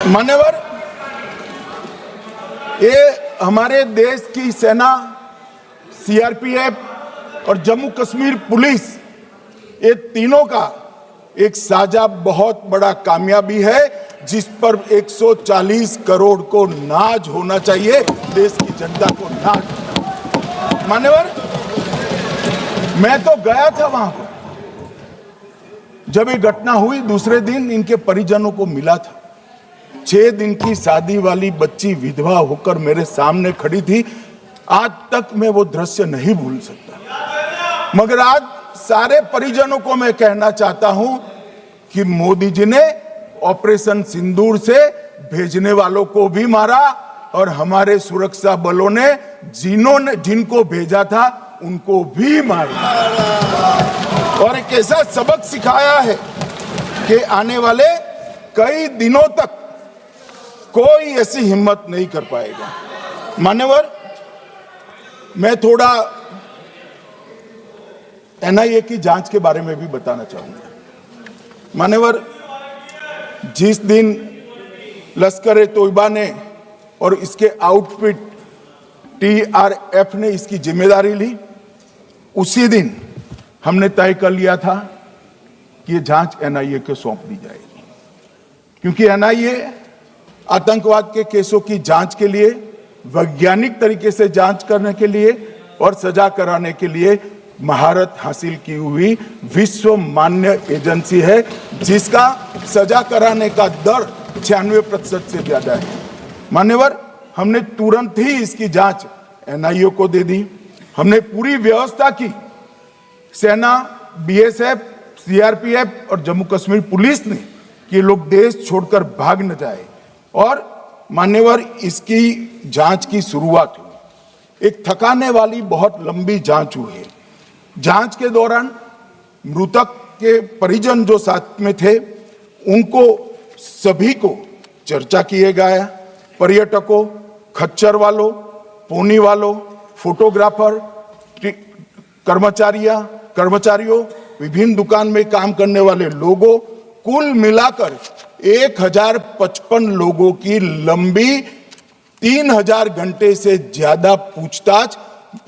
मान्यवर, ये हमारे देश की सेना, सीआरपीएफ और जम्मू कश्मीर पुलिस, ये तीनों का एक साझा बहुत बड़ा कामयाबी है, जिस पर 140 करोड़ को नाज होना चाहिए, देश की जनता को नाज। मान्यवर, मैं तो गया था वहां पर जब ये घटना हुई। दूसरे दिन इनके परिजनों को मिला था। 6 दिन की शादी वाली बच्ची विधवा होकर मेरे सामने खड़ी थी। आज तक मैं वो दृश्य नहीं भूल सकता। मगर आज सारे परिजनों को मैं कहना चाहता हूं कि मोदी जी ने ऑपरेशन सिंदूर से भेजने वालों को भी मारा और हमारे सुरक्षा बलों ने जिनको भेजा था उनको भी मारा, और एक ऐसा सबक सिखाया है कि आने वाले कई दिनों तक कोई ऐसी हिम्मत नहीं कर पाएगा। मान्यवर, मैं थोड़ा एनआईए की जांच के बारे में भी बताना चाहूंगा। मान्यवर, जिस दिन लश्कर ए तोयबा ने और इसके आउटफिट टीआरएफ ने इसकी जिम्मेदारी ली, उसी दिन हमने तय कर लिया था कि ये जांच एनआईए को सौंप दी जाएगी, क्योंकि एनआईए आतंकवाद के केसों की जांच के लिए, वैज्ञानिक तरीके से जांच करने के लिए और सजा कराने के लिए महारत हासिल की हुई विश्व मान्य एजेंसी है, जिसका सजा कराने का दर 96% से ज्यादा है। मान्यवर, हमने तुरंत ही इसकी जांच एनआईए को दे दी। हमने पूरी व्यवस्था की। सेना, बीएसएफ, सीआरपीएफ और जम्मू कश्मीर पुलिस ने कि ये लोग देश छोड़कर भाग न जाए। और मान्यवर, इसकी जांच की शुरुआत हुई। एक थकाने वाली बहुत लंबी जांच हुई है। जांच के दौरान मृतक के परिजन जो साथ में थे, उनको सभी को चर्चा किए गया। पर्यटकों, खच्चर वालों, पोनी वालों, फोटोग्राफर, कर्मचारियों, विभिन्न दुकान में काम करने वाले लोगों, कुल मिलाकर 1055 लोगों की लंबी 3000 घंटे से ज्यादा पूछताछ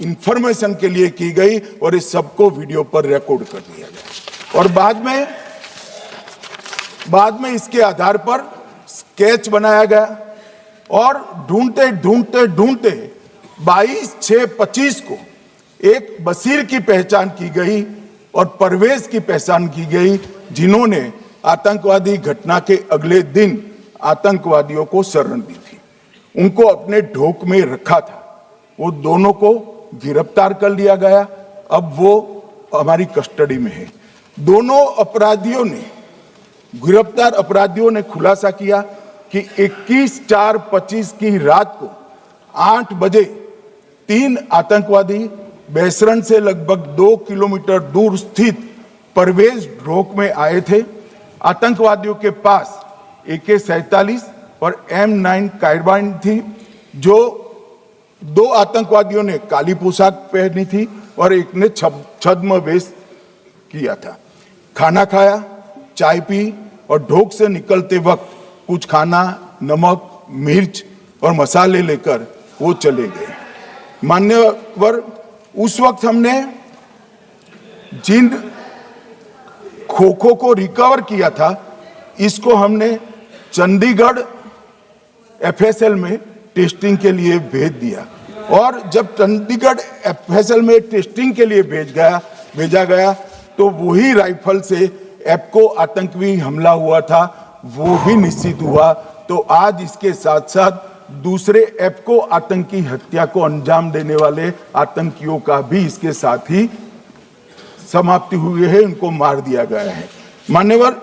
इंफॉर्मेशन के लिए की गई और इस सबको वीडियो पर रिकॉर्ड कर दिया गया। और बाद में इसके आधार पर स्केच बनाया गया और ढूंढते 22/6/25 को एक बशीर की पहचान की गई और परवेज की पहचान की गई, जिन्होंने आतंकवादी घटना के अगले दिन आतंकवादियों को शरण दी थी। उनको अपने ढोक में रखा था। वो दोनों को गिरफ्तार कर लिया गया। अब वो हमारी कस्टडी में है। दोनों गिरफ्तार अपराधियों ने खुलासा किया कि 21/4/25 की रात को 8 बजे 3 आतंकवादी बेसरन से लगभग 2 किलोमीटर दूर स्थित परवेज ढोक में आए थे। आतंकवादियों के पास AK-47 और M9 कार्बाइन थी। जो 2 आतंकवादियों ने काली पोशाक पहनी थी और एक ने छद्म वेश किया था। खाना खाया, चाय पी और ढोक से निकलते वक्त कुछ खाना, नमक, मिर्च और मसाले लेकर वो चले गए। मान्यवर, उस वक्त हमने जिन खोखों को रिकवर किया था, इसको हमने चंडीगढ़ FSL में टेस्टिंग के लिए भेज दिया। और जब चंडीगढ़ FSL में टेस्टिंग के लिए भेजा गया तो वही राइफल से एप्को आतंकी हमला हुआ था, वो भी निश्चित हुआ। तो आज इसके साथ साथ दूसरे एप्को आतंकी हत्या को अंजाम देने वाले आतंकियों का भी इसके साथ ही समाप्ति हुई है, उनको मार दिया गया है। मान्यवर,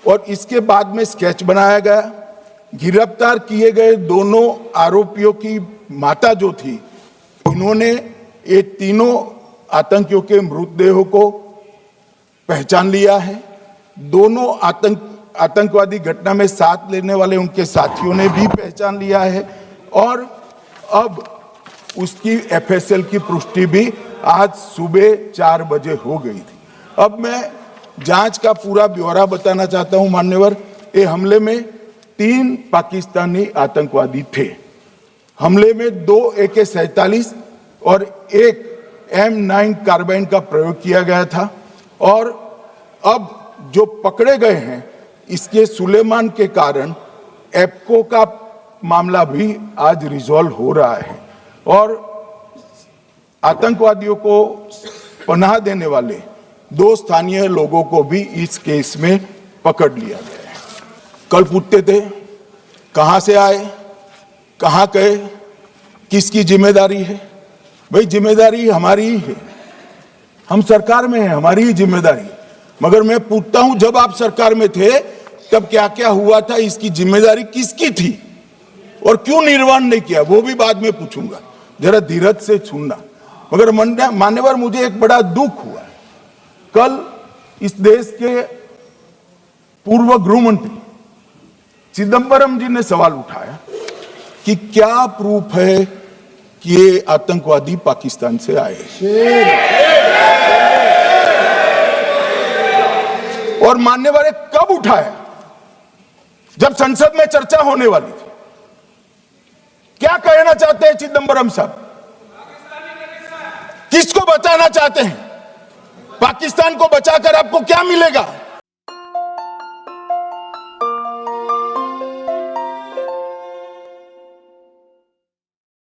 और इसके बाद में स्केच बनाया गया। गिरफ्तार किए गए दोनों आरोपियों की माता जो थी, इन्होंने ये तीनों आतंकियों के मृतदेहों को पहचान लिया है। दोनों आतंकवादी घटना में साथ लेने वाले उनके साथियों ने भी पहचान लिया है और अब उसकी FSL की पुष्टि भी आज सुबह 4 बजे हो गई थी। अब मैं जांच का पूरा ब्यौरा बताना चाहता हूं। मान्यवर, ये हमले में 3 पाकिस्तानी आतंकवादी थे। हमले में 2 AK-47 और 1 M9 कार्बाइन का प्रयोग किया गया था और अब जो पकड़े गए हैं इसके सुलेमान के कारण एप्को का मामला भी आज रिजॉल्व हो रहा है और आतंकवादियों को पनाह देने वाले 2 स्थानीय लोगों को भी इस केस में पकड़ लिया गया है। कल पूछते थे कहां से आए, कहां गए, किसकी जिम्मेदारी है। भाई जिम्मेदारी हमारी ही है, हम सरकार में हैं, हमारी ही जिम्मेदारी। मगर मैं पूछता हूं जब आप सरकार में थे तब क्या क्या हुआ था, इसकी जिम्मेदारी किसकी थी और क्यों निर्वहन नहीं किया, वो भी बाद में पूछूंगा। जरा धीरज से सुनना। मगर मान्यवर मुझे एक बड़ा दुख हुआ। कल इस देश के पूर्व गृह मंत्री चिदंबरम जी ने सवाल उठाया कि क्या प्रूफ है कि ये आतंकवादी पाकिस्तान से आए, और मान्यवर ने कब उठाया, जब संसद में चर्चा होने वाली थी। क्या कहना चाहते हैं चिदंबरम साहब, किसको बचाना चाहते हैं? पाकिस्तान को बचाकर आपको क्या मिलेगा?